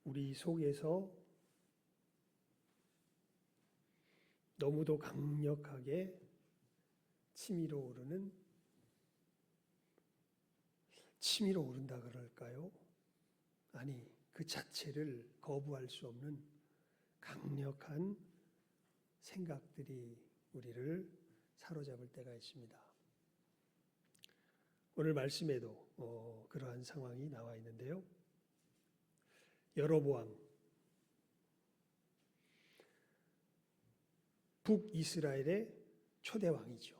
우리 속에서 너무도 강력하게 치밀어 오른다 그럴까요? 아니, 그 자체를 거부할 수 없는 강력한 생각들이 우리를 사로잡을 때가 있습니다. 오늘 말씀에도 그러한 상황이 나와 있는데요. 여로보암, 북이스라엘의 초대 왕이죠.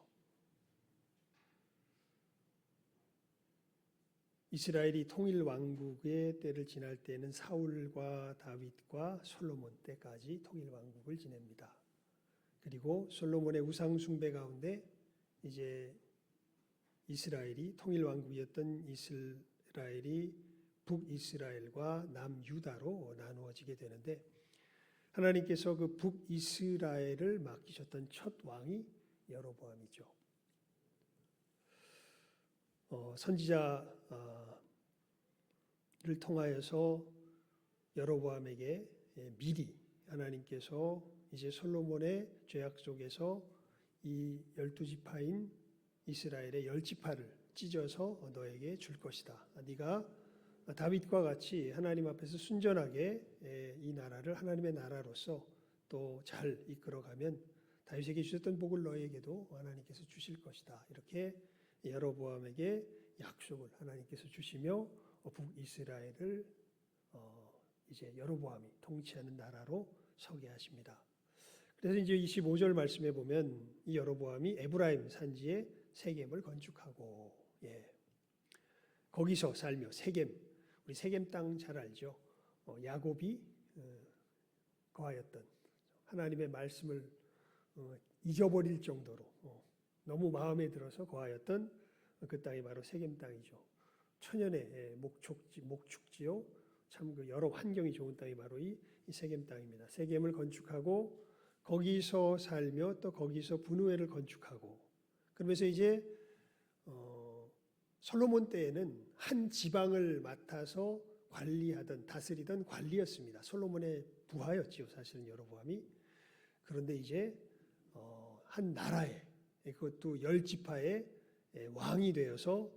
이스라엘이 통일 왕국의 때를 지날 때는 사울과 다윗과 솔로몬 때까지 통일 왕국을 지냅니다. 그리고 솔로몬의 우상 숭배 가운데 이제 이스라엘이 통일 왕국이었던 이스라엘이 북이스라엘과 남유다로 나누어지게 되는데, 하나님께서 그 북이스라엘을 맡기셨던 첫 왕이 여로보암이죠. 선지자를 통하여서 여로보암에게 미리 하나님께서 이제 솔로몬의 죄악 속에서 이 12지파인 이스라엘의 10지파를 찢어서 너에게 줄 것이다. 네가 다윗과 같이 하나님 앞에서 순전하게 이 나라를 하나님의 나라로서 또 잘 이끌어가면 다윗에게 주셨던 복을 너에게도 하나님께서 주실 것이다. 이렇게 여로보암에게 약속을 하나님께서 주시며 북이스라엘을 이제 여로보암이 통치하는 나라로 서게 하십니다. 그래서 이제 25절 말씀에 보면 이 여로보암이 에브라임 산지에 세겜을 건축하고 거기서 살며 세겜, 우리 세겜 땅 잘 알죠. 야곱이 거하였던 하나님의 말씀을 잊어버릴 정도로 너무 마음에 들어서 거하였던 그 땅이 바로 세겜 땅이죠. 천연의 목축지요. 참 그 여러 환경이 좋은 땅이 바로 이 세겜 땅입니다. 세겜을 건축하고 거기서 살며 또 거기서 분우회를 건축하고, 그러면서 이제 솔로몬 때에는 한 지방을 맡아서 관리하던 다스리던 관리였습니다. 솔로몬의 부하였지요, 사실은 여로보암이. 그런데 이제 한 나라에, 그것도 10지파의 왕이 되어서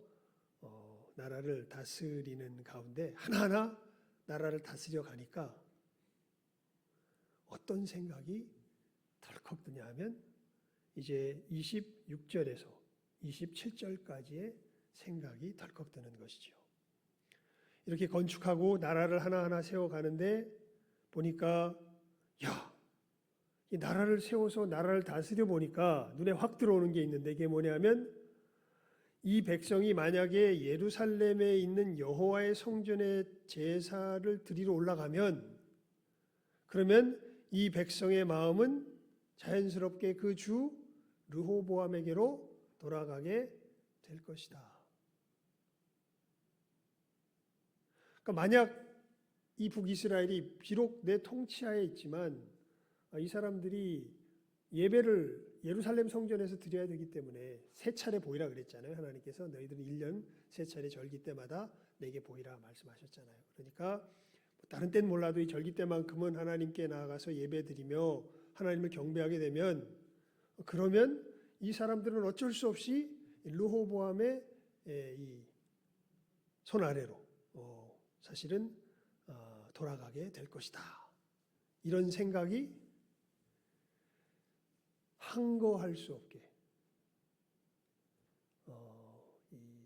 나라를 다스리는 가운데 하나하나 나라를 다스려 가니까 어떤 생각이 덜컥 드냐 하면 이제 26절에서 27절까지의 생각이 덜컥 드는 것이죠. 이렇게 건축하고 나라를 하나하나 세워가는데 보니까 이 나라를 세워서 나라를 다스려 보니까 눈에 확 들어오는 게 있는데, 이게 뭐냐면 이 백성이 만약에 예루살렘에 있는 여호와의 성전에 제사를 드리러 올라가면, 그러면 이 백성의 마음은 자연스럽게 그 주 르호보암에게로 돌아가게 될 것이다. 그러니까 만약 이 북이스라엘이 비록 내 통치하에 있지만 이 사람들이 예배를 예루살렘 성전에서 드려야 되기 때문에 세 차례 보이라 그랬잖아요. 하나님께서 너희들은 1년 세 차례 절기 때마다 내게 보이라 말씀하셨잖아요. 그러니까 다른 때는 몰라도 이 절기 때만큼은 하나님께 나아가서 예배 드리며 하나님을 경배하게 되면, 그러면 이 사람들은 어쩔 수 없이 르호보암의 이 손 아래로 사실은 돌아가게 될 것이다. 이런 생각이 항거할 수 없게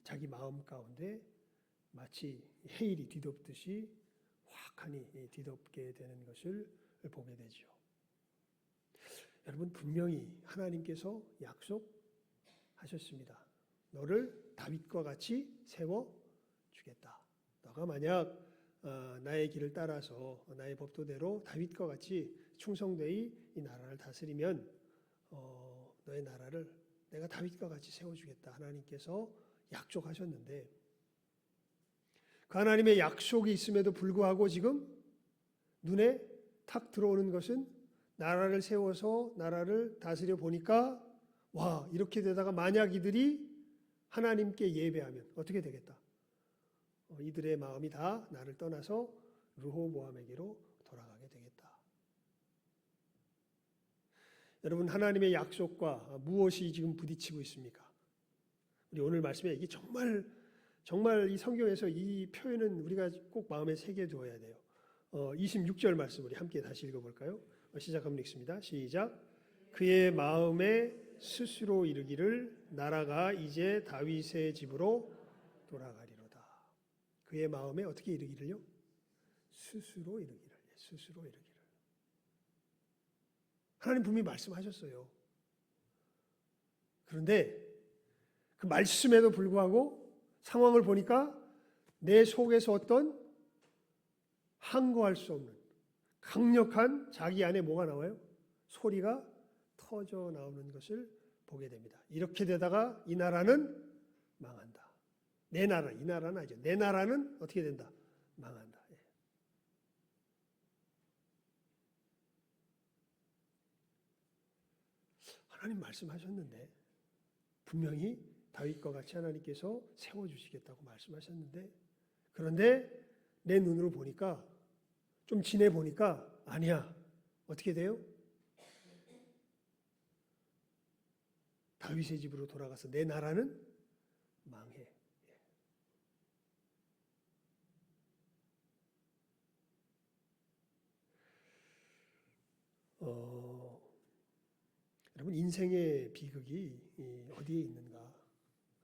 자기 마음 가운데 마치 해일이 뒤덮듯이 확하니 뒤덮게 되는 것을 보게 되죠. 여러분, 분명히 하나님께서 약속하셨습니다. 너를 다윗과 같이 세워주겠다. 너가 만약 나의 길을 따라서 나의 법도대로 다윗과 같이 충성되이 이 나라를 다스리면 너의 나라를 내가 다윗과 같이 세워주겠다. 하나님께서 약속하셨는데, 그 하나님의 약속이 있음에도 불구하고 지금 눈에 탁 들어오는 것은 나라를 세워서 나라를 다스려 보니까 이렇게 되다가 만약 이들이 하나님께 예배하면 어떻게 되겠다. 이들의 마음이 다 나를 떠나서 르호보암에게로 돌아가게 되겠다. 여러분, 하나님의 약속과 무엇이 지금 부딪히고 있습니까? 우리 오늘 말씀에 이게 정말 이 성경에서 이 표현은 우리가 꼭 마음에 새겨두어야 돼요. 26절 말씀 우리 함께 다시 읽어볼까요? 시작하면 읽습니다. 시작. 그의 마음에 스스로 이르기를 나라가 이제 다윗의 집으로 돌아가리로다. 그의 마음에 어떻게 이르기를요? 스스로 이르기를. 스스로 이르기를. 하나님 분명히 말씀하셨어요. 그런데 그 말씀에도 불구하고 상황을 보니까 내 속에서 어떤 항거할 수 없는 강력한 자기 안에 뭐가 나와요? 소리가 터져 나오는 것을 보게 됩니다. 이렇게 되다가 이 나라는 망한다. 내 나라, 이 나라는 아니죠. 내 나라는 어떻게 된다? 망한다. 하나님 말씀하셨는데 분명히 다윗과 같이 하나님께서 세워주시겠다고 말씀하셨는데 그런데 내 눈으로 보니까 좀 지내보니까 아니야. 어떻게 돼요? 다윗의 집으로 돌아가서 내 나라는 망해. 여러분, 인생의 비극이 어디에 있는가?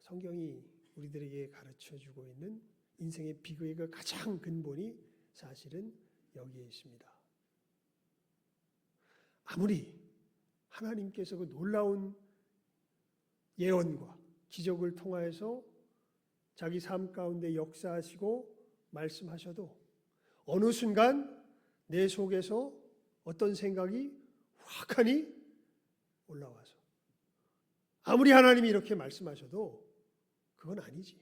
성경이 우리들에게 가르쳐주고 있는 인생의 비극의 그 가장 근본이 사실은 여기에 있습니다. 아무리 하나님께서 그 놀라운 예언과 기적을 통하여서 자기 삶 가운데 역사하시고 말씀하셔도 어느 순간 내 속에서 어떤 생각이 확하니 올라와서 아무리 하나님이 이렇게 말씀하셔도 그건 아니지.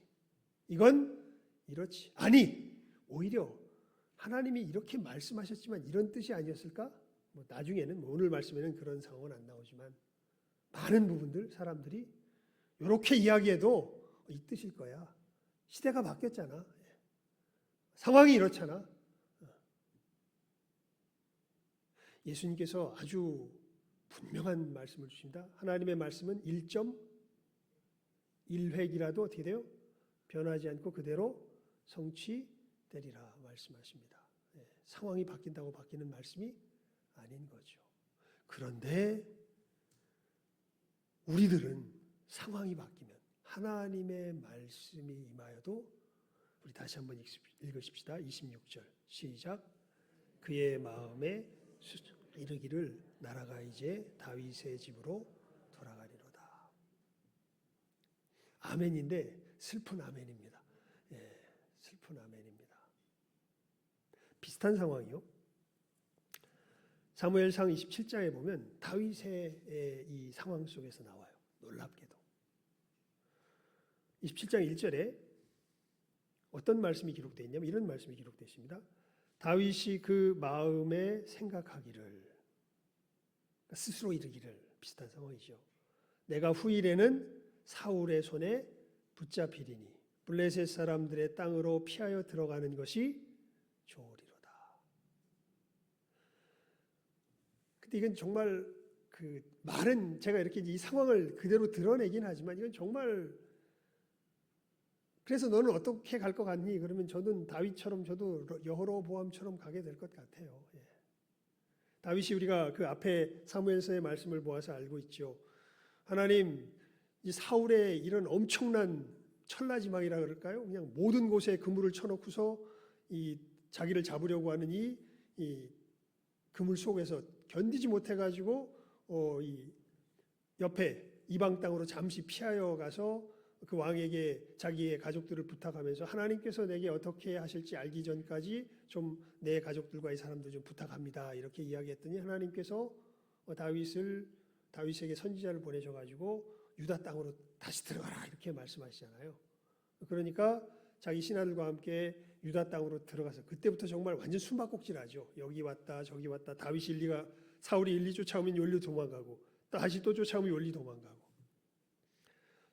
이건 이렇지. 아니, 오히려 하나님이 이렇게 말씀하셨지만 이런 뜻이 아니었을까? 나중에는 오늘 말씀에는 그런 상황은 안 나오지만 많은 부분들 사람들이 이렇게 이야기해도 이 뜻일 거야. 시대가 바뀌었잖아. 상황이 이렇잖아. 예수님께서 아주 분명한 말씀을 주십니다. 하나님의 말씀은 1.1획이라도 어떻게 돼요? 변하지 않고 그대로 성취되리라 말씀하십니다. 상황이 바뀐다고 바뀌는 말씀이 아닌 거죠. 그런데 우리들은 상황이 바뀌면 하나님의 말씀이 임하여도 우리 다시 한번 읽으십시다. 26절 시작. 그의 마음에 이르기를 나라가 이제 다윗의 집으로 돌아가리로다. 아멘인데 슬픈 아멘입니다. 슬픈 아멘입니다. 비슷한 상황이요. 사무엘상 27장에 보면 다윗의 이 상황 속에서 나와요. 놀랍게도. 27장 1절에 어떤 말씀이 기록되어 있냐면 이런 말씀이 기록되어 있습니다. 다윗이 그 마음에 생각하기를, 그러니까 스스로 이르기를, 비슷한 상황이죠. 내가 후일에는 사울의 손에 붙잡히리니 블레셋 사람들의 땅으로 피하여 들어가는 것이 좋으리로다. 근데 이건 정말 그 말은 제가 이렇게 이 상황을 그대로 드러내긴 하지만 이건 정말, 그래서 너는 어떻게 갈 것 같니? 그러면 저는 다윗처럼, 저도 여호로보암처럼 가게 될 것 같아요. 다윗이 우리가 그 앞에 사무엘서의 말씀을 보아서 알고 있죠. 하나님, 이 사울의 이런 엄청난 천라지망이라 그럴까요? 그냥 모든 곳에 그물을 쳐놓고서 이 자기를 잡으려고 하는 이 그물 속에서 견디지 못해가지고 이 옆에 이방 땅으로 잠시 피하여 가서 그 왕에게 자기의 가족들을 부탁하면서 하나님께서 내게 어떻게 하실지 알기 전까지 좀 내 가족들과 이 사람들 좀 부탁합니다. 이렇게 이야기했더니 하나님께서 다윗에게 선지자를 보내셔가지고 유다 땅으로 다시 들어가라 이렇게 말씀하시잖아요. 그러니까 자기 신하들과 함께 유다 땅으로 들어가서 그때부터 정말 완전 숨바꼭질하죠. 여기 왔다 저기 왔다. 다윗이 사울이 일리 쫓아오면 열리 도망가고 다시 또 쫓아오면 열리 도망가고.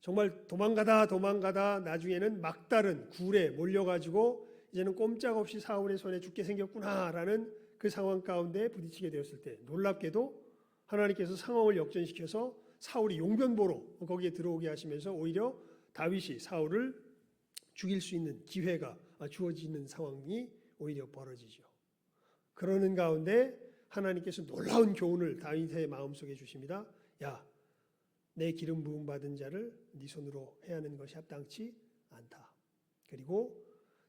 정말 도망가다 나중에는 막다른 굴에 몰려가지고 이제는 꼼짝없이 사울의 손에 죽게 생겼구나라는 그 상황 가운데 부딪히게 되었을 때 놀랍게도 하나님께서 상황을 역전시켜서 사울이 용변보로 거기에 들어오게 하시면서 오히려 다윗이 사울을 죽일 수 있는 기회가 주어지는 상황이 오히려 벌어지죠. 그러는 가운데 하나님께서 놀라운 교훈을 다윗의 마음속에 주십니다. 야, 내 기름 부음 받은 자를 네 손으로 해야 하는 것이 합당치 않다. 그리고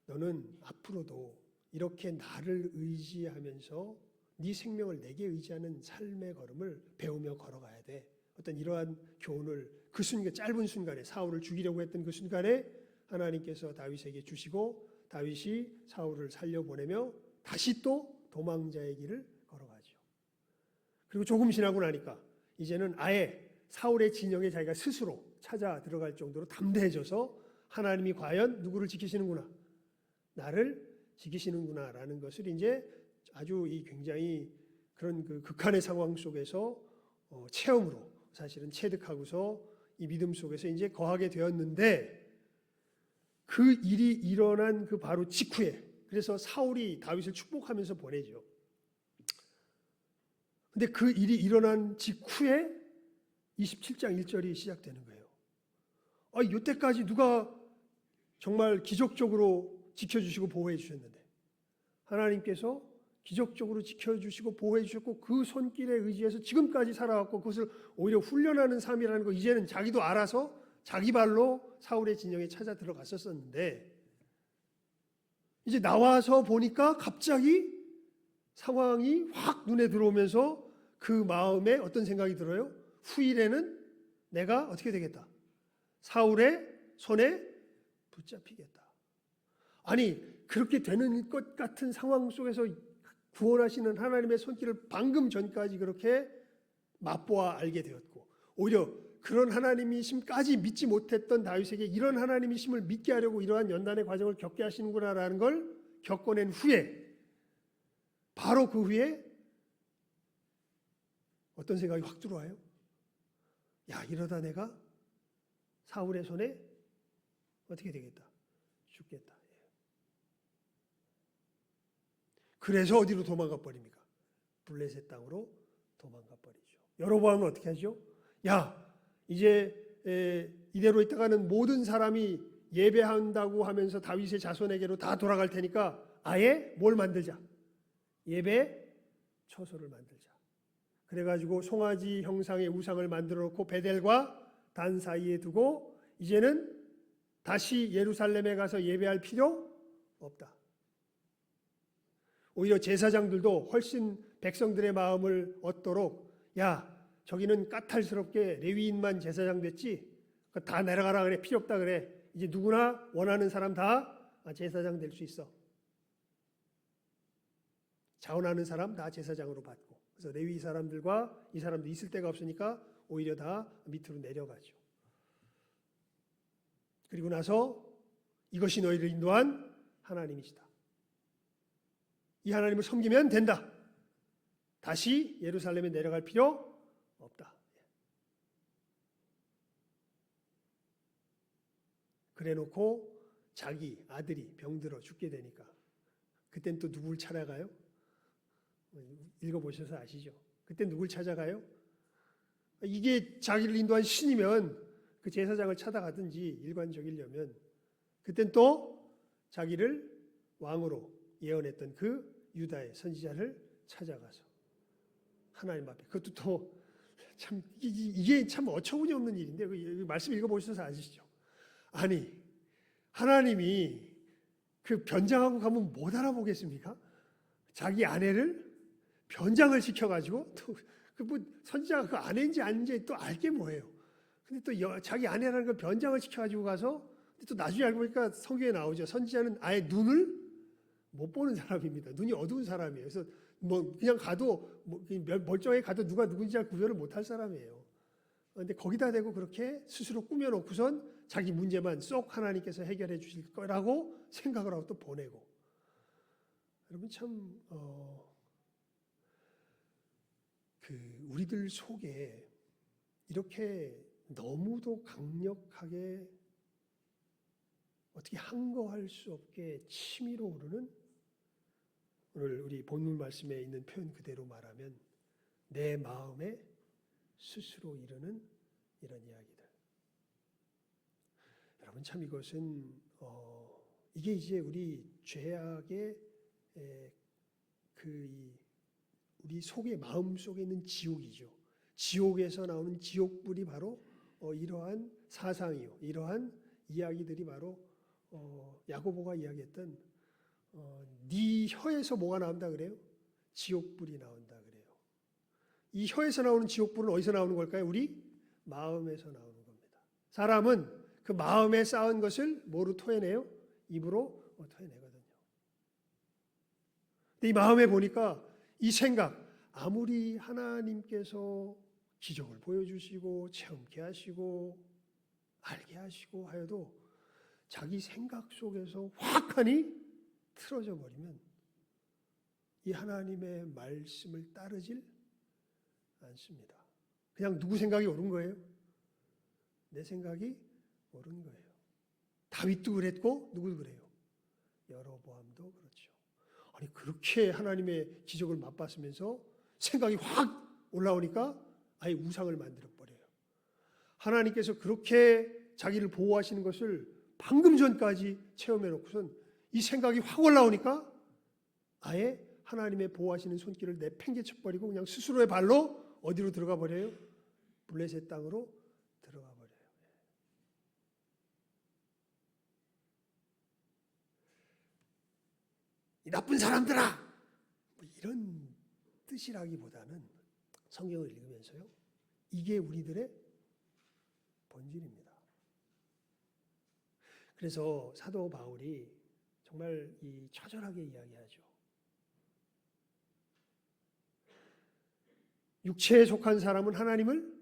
너는 앞으로도 이렇게 나를 의지하면서 네 생명을 내게 의지하는 삶의 걸음을 배우며 걸어가야 돼. 어떤 이러한 교훈을 그 순간, 짧은 순간에 사울을 죽이려고 했던 그 순간에 하나님께서 다윗에게 주시고 다윗이 사울을 살려보내며 다시 또 도망자의 길을 걸어가죠. 그리고 조금 지나고 나니까 이제는 아예 사울의 진영에 자기가 스스로 찾아 들어갈 정도로 담대해져서 하나님이 과연 누구를 지키시는구나, 나를 지키시는구나 라는 것을 이제 아주 이 굉장히 그런 그 극한의 상황 속에서 체험으로 사실은 체득하고서 이 믿음 속에서 이제 거하게 되었는데, 그 일이 일어난 그 바로 직후에 그래서 사울이 다윗을 축복하면서 보내죠. 근데 그 일이 일어난 직후에 27장 1절이 시작되는 거예요. 이때까지 누가 정말 기적적으로 지켜주시고 보호해 주셨는데, 하나님께서 기적적으로 지켜주시고 보호해 주셨고 그 손길에 의지해서 지금까지 살아왔고 그것을 오히려 훈련하는 삶이라는 거 이제는 자기도 알아서 자기 발로 사울의 진영에 찾아 들어갔었는데, 이제 나와서 보니까 갑자기 상황이 확 눈에 들어오면서 그 마음에 어떤 생각이 들어요? 후일에는 내가 어떻게 되겠다? 사울의 손에 붙잡히겠다. 아니, 그렇게 되는 것 같은 상황 속에서 구원하시는 하나님의 손길을 방금 전까지 그렇게 맛보아 알게 되었고, 오히려 그런 하나님이심까지 믿지 못했던 다윗에게 이런 하나님이심을 믿게 하려고 이러한 연단의 과정을 겪게 하시는구나라는 걸 겪어낸 후에, 바로 그 후에 어떤 생각이 확 들어와요? 야, 이러다 내가 사울의 손에 어떻게 되겠다? 죽겠다. 그래서 어디로 도망가 버립니까? 블레셋 땅으로 도망가 버리죠. 여로보암은 어떻게 하죠? 야, 이제 이대로 있다가는 모든 사람이 예배한다고 하면서 다윗의 자손에게로 다 돌아갈 테니까 아예 뭘 만들자? 예배 처소를 만들자. 그래가지고 송아지 형상의 우상을 만들어 놓고 베델과 단 사이에 두고 이제는 다시 예루살렘에 가서 예배할 필요 없다. 오히려 제사장들도 훨씬 백성들의 마음을 얻도록, 야, 저기는 까탈스럽게 레위인만 제사장 됐지, 다 내려가라 그래, 필요 없다 그래, 이제 누구나 원하는 사람 다 제사장 될 수 있어. 자원하는 사람 다 제사장으로 받고, 그래서 레위 사람들과 이 사람도 있을 데가 없으니까 오히려 다 밑으로 내려가죠. 그리고 나서 이것이 너희를 인도한 하나님이시다. 이 하나님을 섬기면 된다. 다시 예루살렘에 내려갈 필요 없다. 그래놓고 자기 아들이 병들어 죽게 되니까 그땐 또 누굴 찾아가요? 읽어보셔서 아시죠? 그때 누굴 찾아가요? 이게 자기를 인도한 신이면 그 제사장을 찾아가든지 일관적이려면 그땐 또 자기를 왕으로 예언했던 그 유다의 선지자를 찾아가서 하나님 앞에, 그것도 또 참 이게 참 어처구니 없는 일인데, 그 말씀 읽어보셔서 아시죠? 아니, 하나님이 그 변장하고 가면 못 알아보겠습니까? 자기 아내를 변장을 시켜가지고 또 그 뭐 선지자가 그 아내인지 아닌지 또 알게 뭐예요. 근데 또 자기 아내라는 걸 변장을 시켜가지고 가서 또 나중에 알고 보니까 성경에 나오죠. 선지자는 아예 눈을 못 보는 사람입니다. 눈이 어두운 사람이에요. 그래서 뭐 그냥 가도 멀쩡하게 가도 누가 누군지 잘 구별을 못할 사람이에요. 그런데 거기다 대고 그렇게 스스로 꾸며놓고선 자기 문제만 쏙 하나님께서 해결해 주실 거라고 생각을 하고 또 보내고. 여러분 참 우리들 속에 이렇게 너무도 강력하게 어떻게 항거할 수 없게 치밀어 오르는, 오늘 우리 본문 말씀에 있는 표현 그대로 말하면 내 마음에 스스로 이르는 이런 이야기들. 여러분 참 이것은 이게 이제 우리 죄악의 우리 속에 마음 속에 있는 지옥이죠. 지옥에서 나오는 지옥불이 바로 이러한 사상이요, 이러한 이야기들이 바로 야고보가 이야기했던 네 혀에서 뭐가 나온다 그래요? 지옥불이 나온다 그래요. 이 혀에서 나오는 지옥불은 어디서 나오는 걸까요? 우리 마음에서 나오는 겁니다. 사람은 그 마음에 쌓은 것을 뭐로 토해내요? 입으로 토해내거든요. 근데 이 마음에 보니까 이 생각, 아무리 하나님께서 기적을 보여주시고 체험케 하시고 알게 하시고 하여도 자기 생각 속에서 확하니 틀어져 버리면 이 하나님의 말씀을 따르질 않습니다. 그냥 누구 생각이 옳은 거예요? 내 생각이 옳은 거예요. 다윗도 그랬고 누구도 그래요? 여로보암도 그렇죠. 아니 그렇게 하나님의 기적을 맛봤으면서 생각이 확 올라오니까 아예 우상을 만들어 버려요. 하나님께서 그렇게 자기를 보호하시는 것을 방금 전까지 체험해 놓고선 이 생각이 확 올라오니까 아예 하나님의 보호하시는 손길을 내팽개쳐 버리고 그냥 스스로의 발로 어디로 들어가 버려요? 블레셋 땅으로 들어가 버려요. 이 나쁜 사람들아! 뭐 이런 뜻이라기보다는 성경을 읽으면서요, 이게 우리들의 본질입니다. 그래서 사도 바울이 정말 이 처절하게 이야기하죠. 육체에 속한 사람은 하나님을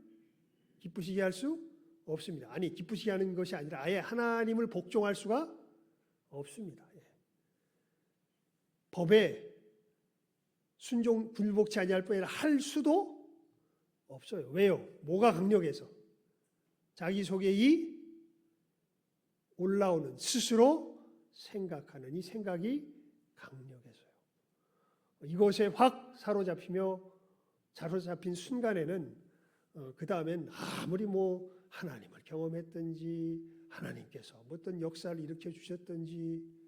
기쁘시게 할 수 없습니다. 아니 기쁘시게 하는 것이 아니라 아예 하나님을 복종할 수가 없습니다. 법에 순종 굴복치 아니할 뿐 아니라 할 수도 없어요. 왜요? 뭐가 강력해서? 자기 속에 이 올라오는 스스로 생각하는 이 생각이 강력해서요. 이것에 확 사로잡힌 순간에는 그 다음엔 아무리 뭐 하나님을 경험했든지 하나님께서 어떤 역사를 일으켜 주셨든지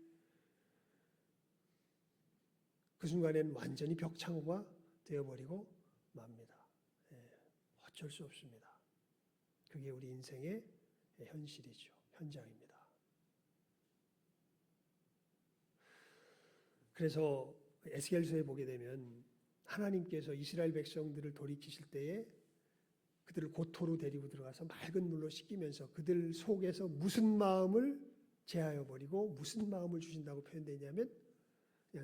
그 순간에는 완전히 벽창호가 되어버리고 맙니다. 어쩔 수 없습니다. 그게 우리 인생의 현실이죠. 현장입니다. 그래서 에스겔서에 보게 되면 하나님께서 이스라엘 백성들을 돌이키실 때에 그들을 고토로 데리고 들어가서 맑은 물로 씻기면서 그들 속에서 무슨 마음을 제하여 버리고 무슨 마음을 주신다고 표현되냐면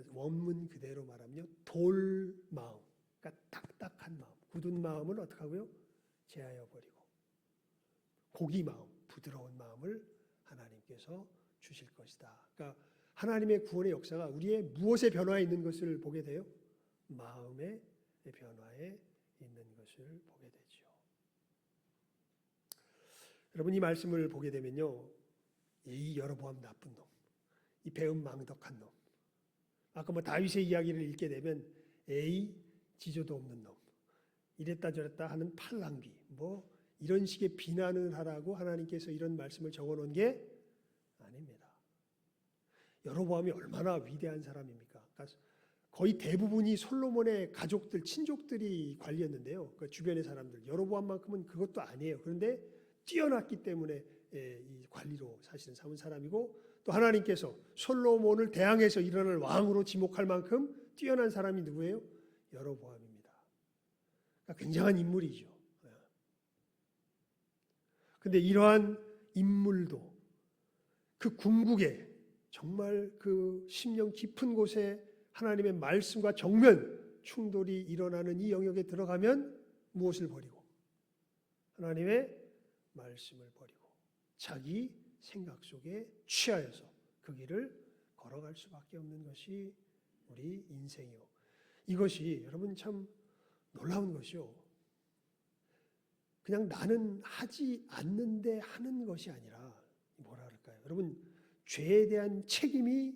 원문 그대로 말하면요, 돌 마음, 그러니까 딱딱한 마음, 굳은 마음을 어떻게 하고요? 제하여 버리고 고기 마음, 부드러운 마음을 하나님께서 주실 것이다. 그러니까 하나님의 구원의 역사가 우리의 무엇의 변화에 있는 것을 보게 돼요? 마음의 변화에 있는 것을 보게 되죠. 여러분 이 말씀을 보게 되면요, 이 여로보암 나쁜 놈, 이 배은망덕한 놈, 아까 뭐 다윗의 이야기를 읽게 되면 에이 지조도 없는 놈, 이랬다 저랬다 하는 팔랑귀, 뭐 이런 식의 비난을 하라고 하나님께서 이런 말씀을 적어놓은 게 아닙니다. 여로보암이 얼마나 위대한 사람입니까? 그러니까 거의 대부분이 솔로몬의 가족들, 친족들이 관리했는데요. 그 주변의 사람들, 여로보암만큼은 그것도 아니에요. 그런데 뛰어났기 때문에 이 관리로 사실은 삼은 사람이고, 또 하나님께서 솔로몬을 대항해서 일어날 왕으로 지목할 만큼 뛰어난 사람이 누구예요? 여로보암입니다. 그러니까 굉장한 인물이죠. 그런데 이러한 인물도 그 궁극에 정말 그 심령 깊은 곳에 하나님의 말씀과 정면 충돌이 일어나는 이 영역에 들어가면 무엇을 버리고? 하나님의 말씀을 버리고 자기 생각 속에 취하여서 그 길을 걸어갈 수밖에 없는 것이 우리 인생이요. 이것이 여러분 참 놀라운 것이요. 그냥 나는 하지 않는데 하는 것이 아니라 뭐라 그럴까요? 여러분 죄에 대한 책임이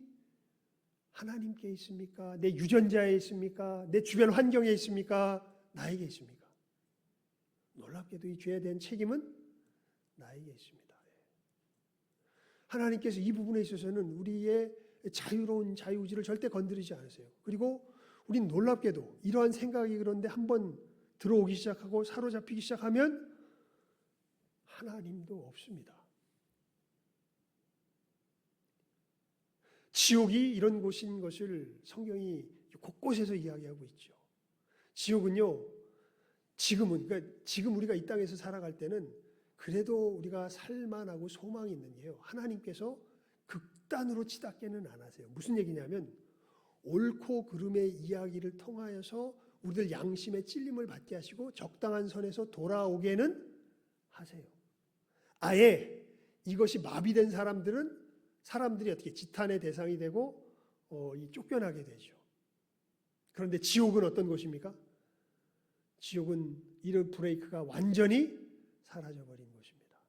하나님께 있습니까? 내 유전자에 있습니까? 내 주변 환경에 있습니까? 나에게 있습니까? 놀랍게도 이 죄에 대한 책임은 나에게 있습니다. 하나님께서 이 부분에 있어서는 우리의 자유로운 자유의지를 절대 건드리지 않으세요. 그리고 우린 놀랍게도 이러한 생각이 그런데 한번 들어오기 시작하고 사로잡히기 시작하면 하나님도 없습니다. 지옥이 이런 곳인 것을 성경이 곳곳에서 이야기하고 있죠. 지옥은요, 그러니까 지금 우리가 이 땅에서 살아갈 때는 그래도 우리가 살만하고 소망이 있는 게요. 하나님께서 극단으로 치닫게는 안 하세요. 무슨 얘기냐면 옳고 그름의 이야기를 통하여서 우리들 양심의 찔림을 받게 하시고 적당한 선에서 돌아오게는 하세요. 아예 이것이 마비된 사람들이 어떻게 지탄의 대상이 되고 쫓겨나게 되죠. 그런데 지옥은 어떤 곳입니까? 지옥은 이런 브레이크가 완전히 사라져버린 곳입니다.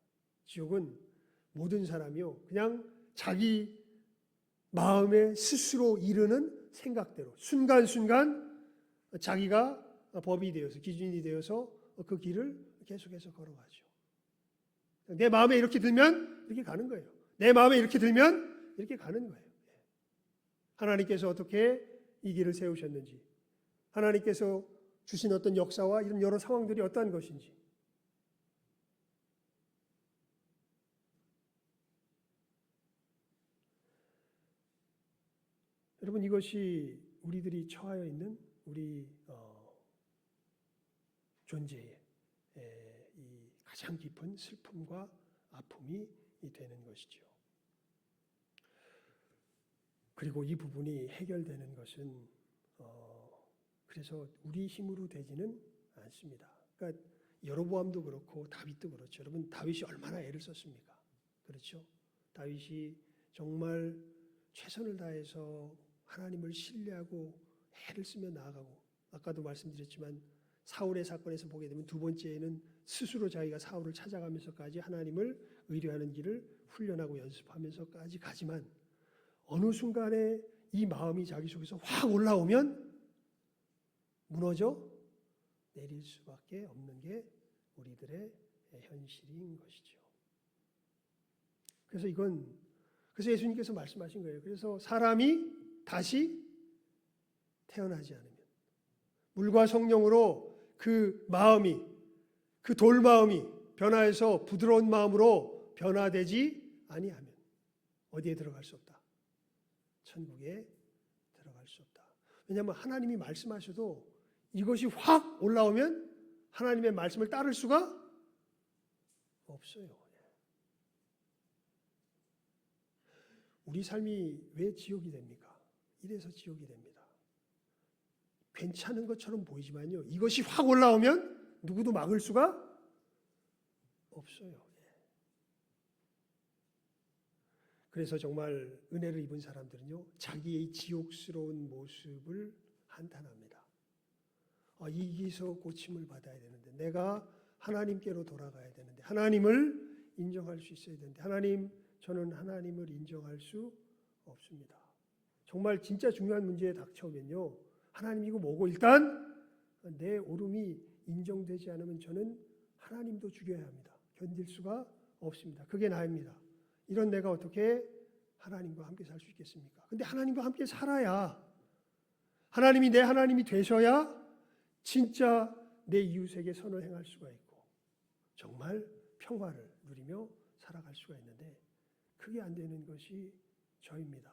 지옥은 모든 사람이요 그냥 자기 마음에 스스로 이르는 생각대로 순간순간 자기가 법이 되어서 기준이 되어서 그 길을 계속해서 걸어가죠. 내 마음에 이렇게 들면 이렇게 가는 거예요. 내 마음에 이렇게 들면 이렇게 가는 거예요. 하나님께서 어떻게 이 길을 세우셨는지, 하나님께서 주신 어떤 역사와 이런 여러 상황들이 어떠한 것인지, 여러분 이것이 우리들이 처하여 있는 우리 존재의 이 가장 깊은 슬픔과 아픔이 되는 것이죠. 그리고 이 부분이 해결되는 것은 그래서 우리 힘으로 되지는 않습니다. 그러니까 여로보암도 그렇고 다윗도 그렇죠. 여러분 다윗이 얼마나 애를 썼습니까? 그렇죠? 다윗이 정말 최선을 다해서 하나님을 신뢰하고 애를 쓰며 나아가고 아까도 말씀드렸지만 사울의 사건에서 보게 되면 두 번째에는 스스로 자기가 사울을 찾아가면서까지 하나님을 의뢰하는 길을 훈련하고 연습하면서까지 가지만 어느 순간에 이 마음이 자기 속에서 확 올라오면 무너져 내릴 수밖에 없는 게 우리들의 현실인 것이죠. 그래서 예수님께서 말씀하신 거예요. 그래서 사람이 다시 태어나지 않으면 물과 성령으로 그 마음이 그 돌마음이 변화해서 부드러운 마음으로 변화되지 아니하면 어디에 들어갈 수 없다. 천국에 들어갈 수 없다. 왜냐하면 하나님이 말씀하셔도 이것이 확 올라오면 하나님의 말씀을 따를 수가 없어요. 우리 삶이 왜 지옥이 됩니까? 이래서 지옥이 됩니다. 괜찮은 것처럼 보이지만요. 이것이 확 올라오면 누구도 막을 수가 없어요. 그래서 정말 은혜를 입은 사람들은요. 자기의 지옥스러운 모습을 한탄합니다. 이기서 고침을 받아야 되는데 내가 하나님께로 돌아가야 되는데 하나님을 인정할 수 있어야 되는데 하나님 저는 하나님을 인정할 수 없습니다. 정말 진짜 중요한 문제에 닥쳐오면요. 하나님이고 뭐고 일단 내 오름이 인정되지 않으면 저는 하나님도 죽여야 합니다. 견딜 수가 없습니다. 그게 나입니다. 이런 내가 어떻게 하나님과 함께 살 수 있겠습니까? 근데 하나님과 함께 살아야 하나님이 내 하나님이 되셔야 진짜 내 이웃에게 선을 행할 수가 있고 정말 평화를 누리며 살아갈 수가 있는데 그게 안 되는 것이 저입니다.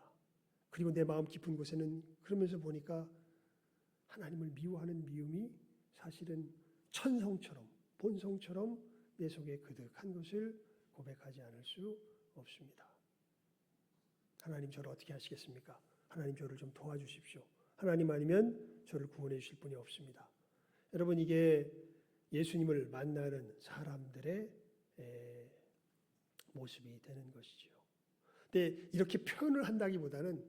그리고 내 마음 깊은 곳에는 그러면서 보니까 하나님을 미워하는 미움이 사실은 천성처럼 본성처럼 내 속에 그득한 것을 고백하지 않을 수 없습니다. 하나님 저를 어떻게 하시겠습니까? 하나님 저를 좀 도와주십시오. 하나님 아니면 저를 구원해 주실 분이 없습니다. 여러분 이게 예수님을 만나는 사람들의 모습이 되는 것이죠. 근데 이렇게 표현을 한다기보다는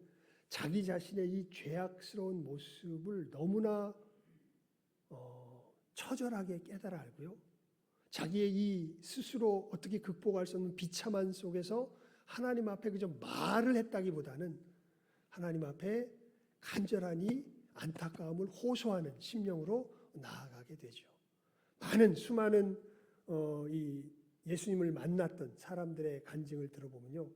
자기 자신의 이 죄악스러운 모습을 너무나 처절하게 깨달아 알고요. 자기의 이 스스로 어떻게 극복할 수 없는 비참한 속에서 하나님 앞에 그저 말을 했다기보다는 하나님 앞에 간절하니 안타까움을 호소하는 심령으로 나아가게 되죠. 수많은 이 예수님을 만났던 사람들의 간증을 들어보면요,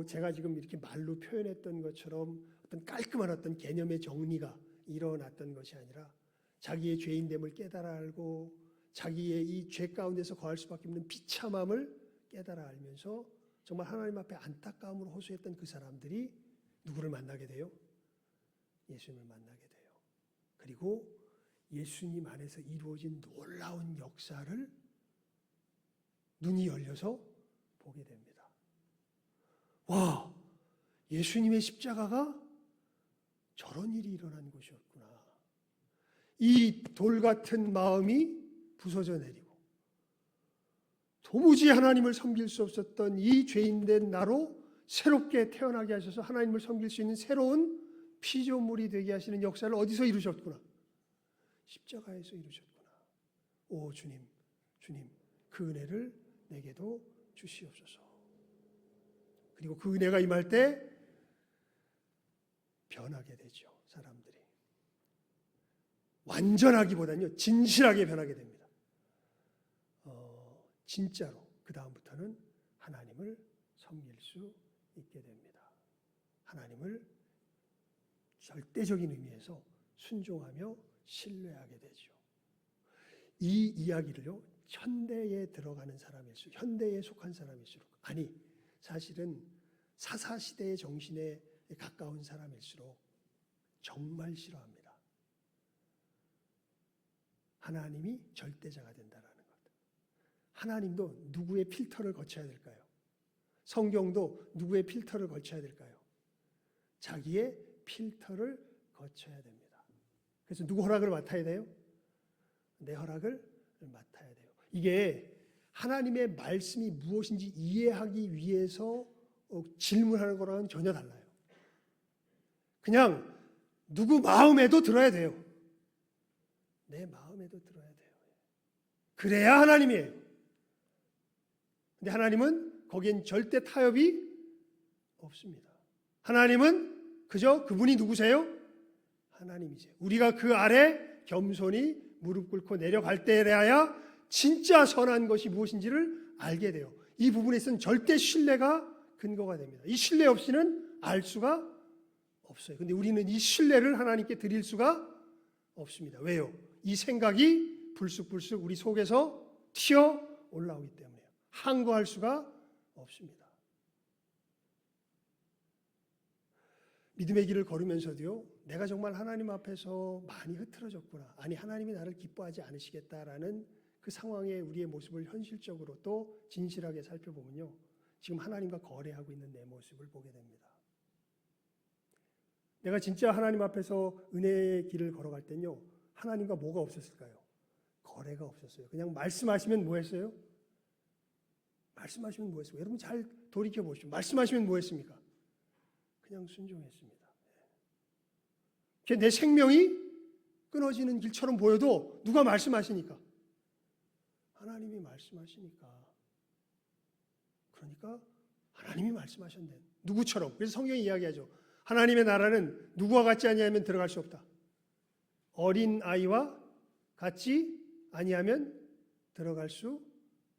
제가 지금 이렇게 말로 표현했던 것처럼 어떤 깔끔한 어떤 개념의 정리가 일어났던 것이 아니라 자기의 죄인됨을 깨달아 알고 자기의 이 죄 가운데서 거할 수밖에 없는 비참함을 깨달아 알면서 정말 하나님 앞에 안타까움을 호소했던 그 사람들이 누구를 만나게 돼요? 예수님을 만나게 돼요. 그리고 예수님 안에서 이루어진 놀라운 역사를 눈이 열려서 보게 됩니다. 와, 예수님의 십자가가 저런 일이 일어난 것이었구나. 이 돌 같은 마음이 부서져 내리고 도무지 하나님을 섬길 수 없었던 이 죄인된 나로 새롭게 태어나게 하셔서 하나님을 섬길 수 있는 새로운 피조물이 되게 하시는 역사를 어디서 이루셨구나? 십자가에서 이루셨구나. 오 주님, 그 은혜를 내게도 주시옵소서. 그리고 그 은혜가 임할 때 변하게 되죠. 사람들이 완전하기보다는요, 진실하게 변하게 됩니다. 진짜로 그 다음부터는 하나님을 섬길 수 있게 됩니다. 하나님을 절대적인 의미에서 순종하며 신뢰하게 되죠. 이 이야기를요, 현대에 들어가는 사람일수록, 현대에 속한 사람일수록, 아니 사실은 사사시대의 정신에 가까운 사람일수록 정말 싫어합니다. 하나님이 절대자가 된다라는 것. 하나님도 누구의 필터를 거쳐야 될까요? 성경도 누구의 필터를 거쳐야 될까요? 자기의 필터를 거쳐야 됩니다. 그래서 누구 허락을 맡아야 돼요? 내 허락을 맡아야 돼요. 이게 하나님의 말씀이 무엇인지 이해하기 위해서 질문하는 거랑은 전혀 달라요. 그냥 누구 마음에도 들어야 돼요. 내 마음에도 들어야 돼요. 그래야 하나님이에요. 근데 하나님은 거기엔 절대 타협이 없습니다. 하나님은 그저 그분이 누구세요? 하나님이세요. 우리가 그 아래 겸손히 무릎 꿇고 내려갈 때에야 진짜 선한 것이 무엇인지를 알게 돼요. 이 부분에 있어서는 절대 신뢰가 근거가 됩니다. 이 신뢰 없이는 알 수가 없어요. 근데 우리는 이 신뢰를 하나님께 드릴 수가 없습니다. 왜요? 이 생각이 불쑥불쑥 우리 속에서 튀어 올라오기 때문에요. 항거할 수가 없습니다. 믿음의 길을 걸으면서도요, 내가 정말 하나님 앞에서 많이 흐트러졌구나. 아니, 하나님이 나를 기뻐하지 않으시겠다라는 그 상황에 우리의 모습을 현실적으로 또 진실하게 살펴보면요, 지금 하나님과 거래하고 있는 내 모습을 보게 됩니다. 내가 진짜 하나님 앞에서 은혜의 길을 걸어갈 땐요, 하나님과 뭐가 없었을까요? 거래가 없었어요. 그냥 말씀하시면 뭐 했어요? 말씀하시면 뭐 했어요? 여러분 잘 돌이켜 보십시오. 말씀하시면 뭐 했습니까? 그냥 순종했습니다. 내 생명이 끊어지는 길처럼 보여도 누가 말씀하시니까? 하나님이 말씀하시니까. 그러니까 하나님이 말씀하셨네. 누구처럼? 그래서 성경이 이야기하죠. 하나님의 나라는 누구와 같지 아니하면 들어갈 수 없다. 어린 아이와 같지 아니하면 들어갈 수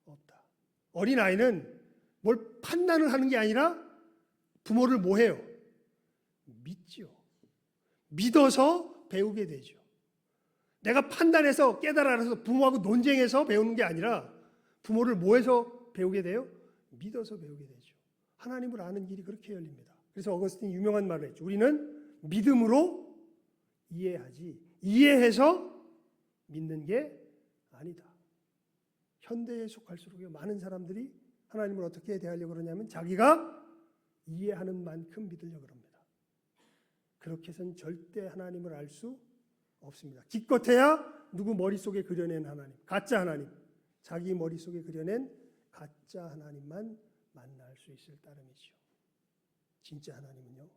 없다. 어린 아이는 뭘 판단을 하는 게 아니라 부모를 뭐 해요? 믿죠. 믿어서 배우게 되죠. 내가 판단해서 깨달아서 부모하고 논쟁해서 배우는 게 아니라 부모를 뭐 해서 배우게 돼요? 믿어서 배우게 되죠. 하나님을 아는 길이 그렇게 열립니다. 그래서 어거스틴이 유명한 말을 했죠. 우리는 믿음으로 이해하지 이해해서 믿는 게 아니다. 현대에 속할수록 많은 사람들이 하나님을 어떻게 대하려고 그러냐면 자기가 이해하는 만큼 믿으려고 합니다. 그렇게 해서는 절대 하나님을 알 수 없습니다. 기껏해야 누구 머릿속에 그려낸 하나님, 가짜 하나님, 자기 머릿속에 그려낸 가짜 하나님만 만날 수 있을 따름이죠. 진짜 하나님은요,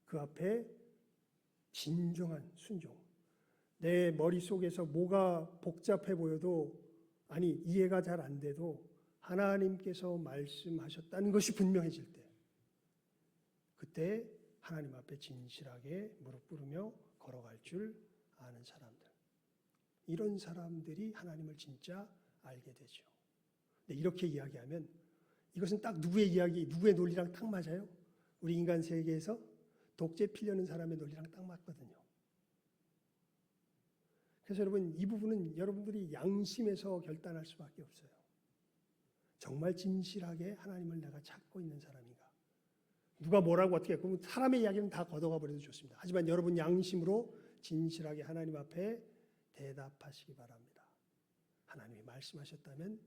그 앞에 진정한 순종, 내 머릿속에서 뭐가 복잡해 보여도, 아니 이해가 잘 안 돼도 하나님께서 말씀하셨다는 것이 분명해질 때, 그때 하나님 앞에 진실하게 무릎 꿇으며 걸어갈 줄 아는 사람들, 이런 사람들이 하나님을 진짜 알게 되죠. 근데 이렇게 이야기하면 이것은 딱 누구의 이야기, 누구의 논리랑 딱 맞아요? 우리 인간 세계에서 독재 피려는 사람의 논리랑 딱 맞거든요. 그래서 여러분, 이 부분은 여러분들이 양심에서 결단할 수밖에 없어요. 정말 진실하게 하나님을 내가 찾고 있는 사람인가? 누가 뭐라고 어떻게 그러면 사람의 이야기는 다 걷어가 버려도 좋습니다. 하지만 여러분 양심으로 진실하게 하나님 앞에 대답하시기 바랍니다. 하나님이 말씀하셨다면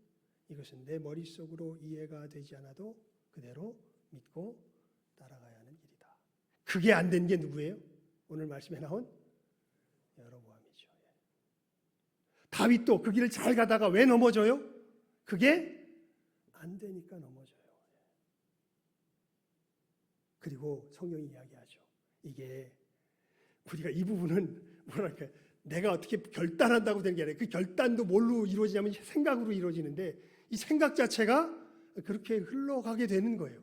이것은 내 머릿속으로 이해가 되지 않아도 그대로 믿고 따라가야 하는 일이다. 그게 안 된 게 누구예요? 오늘 말씀에 나온 여로보암이죠. 다윗도 그 길을 잘 가다가 왜 넘어져요? 그게 안 되니까 넘어져요. 그리고 성경이 이야기하죠. 이게 우리가 이 부분은 뭐랄까, 내가 어떻게 결단한다고 되는 게 아니라 그 결단도 뭘로 이루어지냐면 생각으로 이루어지는데 이 생각 자체가 그렇게 흘러가게 되는 거예요.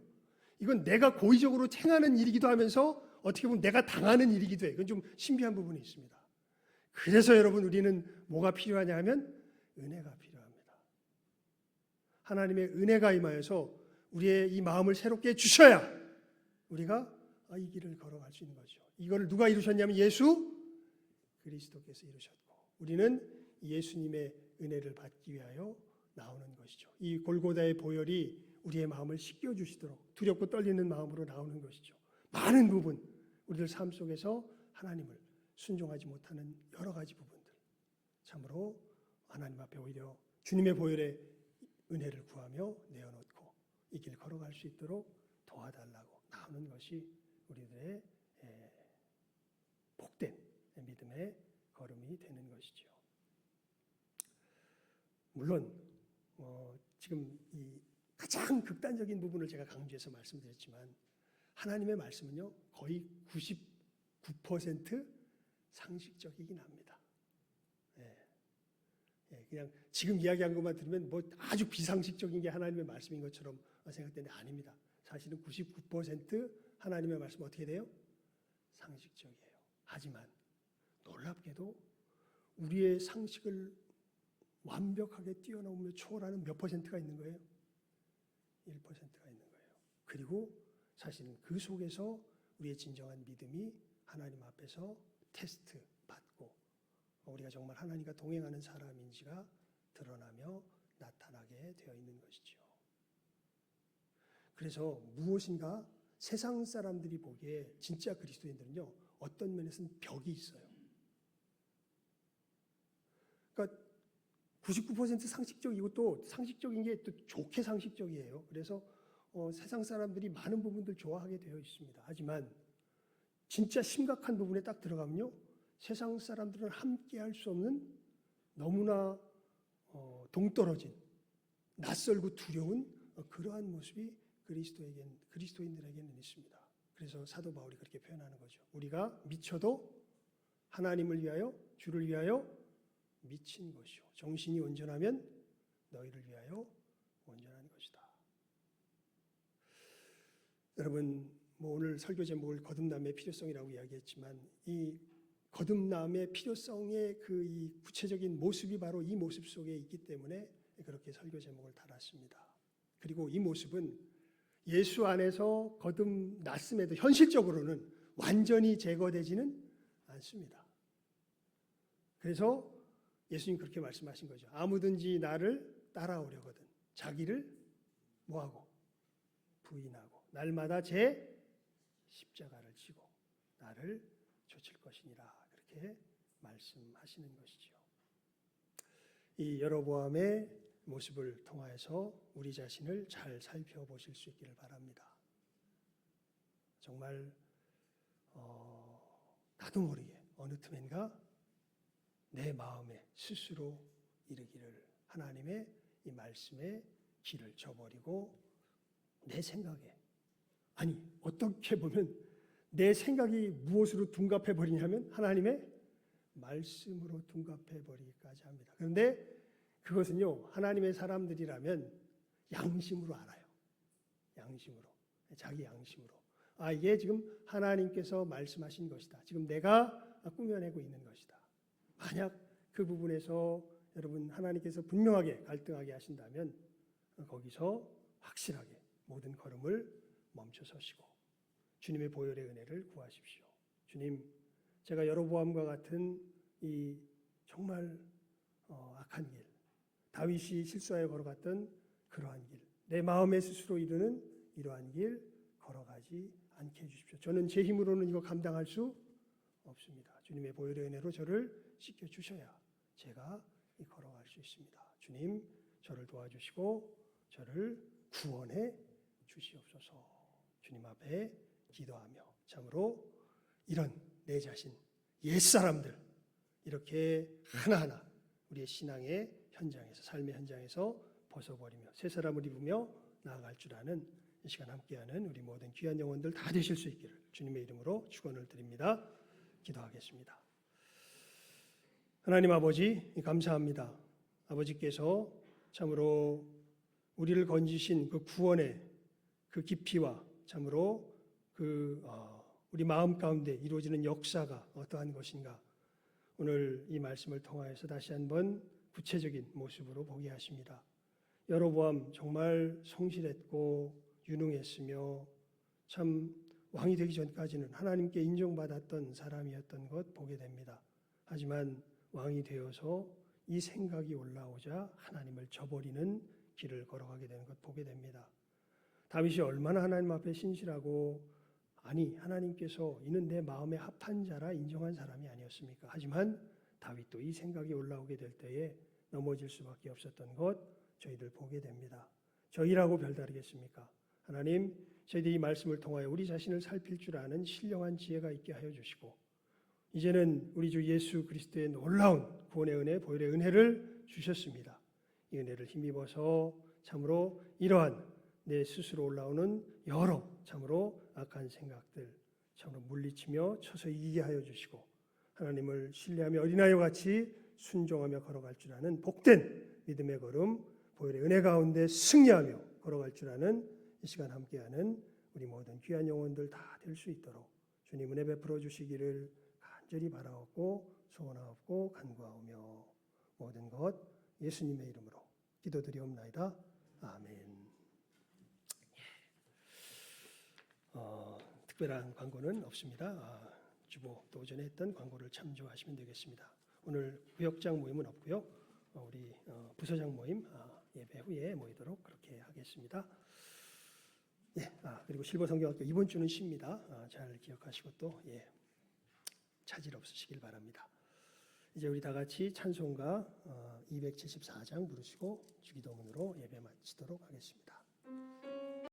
이건 내가 고의적으로 행하는 일이기도 하면서 어떻게 보면 내가 당하는 일이기도 해요. 그건 좀 신비한 부분이 있습니다. 그래서 여러분, 우리는 뭐가 필요하냐 하면 은혜가 필요합니다. 하나님의 은혜가 임하여서 우리의 이 마음을 새롭게 해주셔야 우리가 이 길을 걸어갈 수 있는 거죠. 이걸 누가 이루셨냐면 예수 그리스도께서 이루셨고, 우리는 예수님의 은혜를 받기 위하여 나오는 것이죠. 이 골고다의 보혈이 우리의 마음을 씻겨주시도록 두렵고 떨리는 마음으로 나오는 것이죠. 많은 부분, 우리들 삶 속에서 하나님을 순종하지 못하는 여러 가지 부분들, 참으로 하나님 앞에 오히려 주님의 보혈의 은혜를 구하며 내어놓고 이 길 걸어갈 수 있도록 도와달라고 나오는 것이 우리들의 복된 믿음의 걸음이 되는 것이죠. 물론 지금 이 가장 극단적인 부분을 제가 강조해서 말씀드렸지만 하나님의 말씀은요 거의 99% 상식적이긴 합니다. 그냥 지금 이야기한 것만 들으면 뭐 아주 비상식적인 게 하나님의 말씀인 것처럼 생각되는데 아닙니다. 사실은 99% 하나님의 말씀은 어떻게 돼요? 상식적이에요. 하지만 놀랍게도 우리의 상식을 완벽하게 뛰어넘으며 초월하는 몇 퍼센트가 있는 거예요? 1%가 있는 거예요. 그리고 사실은 그 속에서 우리의 진정한 믿음이 하나님 앞에서 테스트 받고 우리가 정말 하나님과 동행하는 사람인지가 드러나며 나타나게 되어 있는 것이죠. 그래서 무엇인가 세상 사람들이 보기에 진짜 그리스도인들은요 어떤 면에서는 벽이 있어요. 그러니까 99% 상식적이고 또 상식적인 게 또 좋게 상식적이에요. 그래서 세상 사람들이 많은 부분들 좋아하게 되어 있습니다. 하지만 진짜 심각한 부분에 딱 들어가면요 세상 사람들은 함께할 수 없는 너무나 동떨어진 낯설고 두려운 그러한 모습이 그리스도인들에게는 있습니다. 그래서 사도 바울이 그렇게 표현하는 거죠. 우리가 미쳐도 하나님을 위하여 주를 위하여 미친 것이요 정신이 온전하면 너희를 위하여 온전한 것이다. 여러분 오늘 설교 제목을 거듭남의 필요성이라고 이야기했지만 이 거듭남의 필요성의 이 구체적인 모습이 바로 이 모습 속에 있기 때문에 그렇게 설교 제목을 달았습니다. 그리고 이 모습은 예수 안에서 거듭났음에도 현실적으로는 완전히 제거되지는 않습니다. 그래서 예수님 그렇게 말씀하신 거죠. 아무든지 나를 따라오려거든 자기를 뭐하고? 부인하고 날마다 제 십자가를 지고 나를 좇을 것이니라 그렇게 말씀하시는 것이죠. 이 여로보암의 모습을 통하여서 우리 자신을 잘 살펴보실 수 있기를 바랍니다. 정말 나도 모르게 어느 틈엔가 내 마음에 스스로 이르기를 하나님의 이 말씀에 길을 저버리고 내 생각에 아니 어떻게 보면 내 생각이 무엇으로 둔갑해 버리냐면 하나님의 말씀으로 둔갑해 버리기까지 합니다. 그런데 그것은요 하나님의 사람들이라면 양심으로 알아요. 양심으로. 자기 양심으로. 이게 지금 하나님께서 말씀하신 것이다. 지금 내가 꾸며내고 있는 것이다. 만약 그 부분에서 여러분 하나님께서 분명하게 갈등하게 하신다면 거기서 확실하게 모든 걸음을 멈춰 서시고 주님의 보혈의 은혜를 구하십시오. 주님, 제가 여로보암과 같은 이 정말 악한 길, 다윗이 실수하여 걸어갔던 그러한 길, 내 마음에 스스로 이르는 이러한 길 걸어가지 않게 해주십시오. 저는 제 힘으로는 이거 감당할 수 없습니다. 주님의 보혈의 은혜로 저를 씻겨주셔야 제가 걸어갈 수 있습니다. 주님, 저를 도와주시고 저를 구원해 주시옵소서. 주님 앞에 기도하며 참으로 이런 내 자신, 옛사람들 이렇게 하나하나 우리의 신앙의 현장에서, 삶의 현장에서 벗어버리며 새 사람을 입으며 나아갈 줄 아는 이 시간 함께하는 우리 모든 귀한 영혼들 다 되실 수 있기를 주님의 이름으로 축원을 드립니다. 기도하겠습니다. 하나님 아버지, 감사합니다. 아버지께서 참으로 우리를 건지신 그 구원의 그 깊이와 참으로 우리 마음 가운데 이루어지는 역사가 어떠한 것인가 오늘 이 말씀을 통하여서 다시 한번 구체적인 모습으로 보게 하십니다. 여로보암 정말 성실했고 유능했으며 참 왕이 되기 전까지는 하나님께 인정받았던 사람이었던 것 보게 됩니다. 하지만 왕이 되어서 이 생각이 올라오자 하나님을 저버리는 길을 걸어가게 되는 것 보게 됩니다. 다윗이 얼마나 하나님 앞에 신실하고 하나님께서 이는 내 마음에 합한 자라 인정한 사람이 아니었습니까? 하지만 다윗도 이 생각이 올라오게 될 때에 넘어질 수밖에 없었던 것 저희들 보게 됩니다. 저희라고 별다르겠습니까? 하나님, 저희들이 이 말씀을 통하여 우리 자신을 살필 줄 아는 신령한 지혜가 있게 하여 주시고 이제는 우리 주 예수 그리스도의 놀라운 구원의 은혜, 보혈의 은혜를 주셨습니다. 이 은혜를 힘입어서 참으로 이러한 내 스스로 올라오는 여러 참으로 악한 생각들 참으로 물리치며 쳐서 이기게 하여 주시고 하나님을 신뢰하며 어린아이와 같이 순종하며 걸어갈 줄 아는 복된 믿음의 걸음, 보혈의 은혜 가운데 승리하며 걸어갈 줄 아는 이 시간 함께하는 우리 모든 귀한 영혼들 다 될 수 있도록 주님 은혜 베풀어 주시기를 간절히 바라옵고 소원하옵고 간구하오며 모든 것 예수님의 이름으로 기도드리옵나이다. 아멘. 특별한 광고는 없습니다. 주보 또 오전에 했던 광고를 참조하시면 되겠습니다. 오늘 구역장 모임은 없고요. 우리 부서장 모임 예배 후에 모이도록 그렇게 하겠습니다. 그리고 실버성경학교 이번 주는 쉽니다. 잘 기억하시고 또 차질 없으시길 바랍니다. 이제 우리 다 같이 찬송가 274장 부르시고 주기도문으로 예배 마치도록 하겠습니다.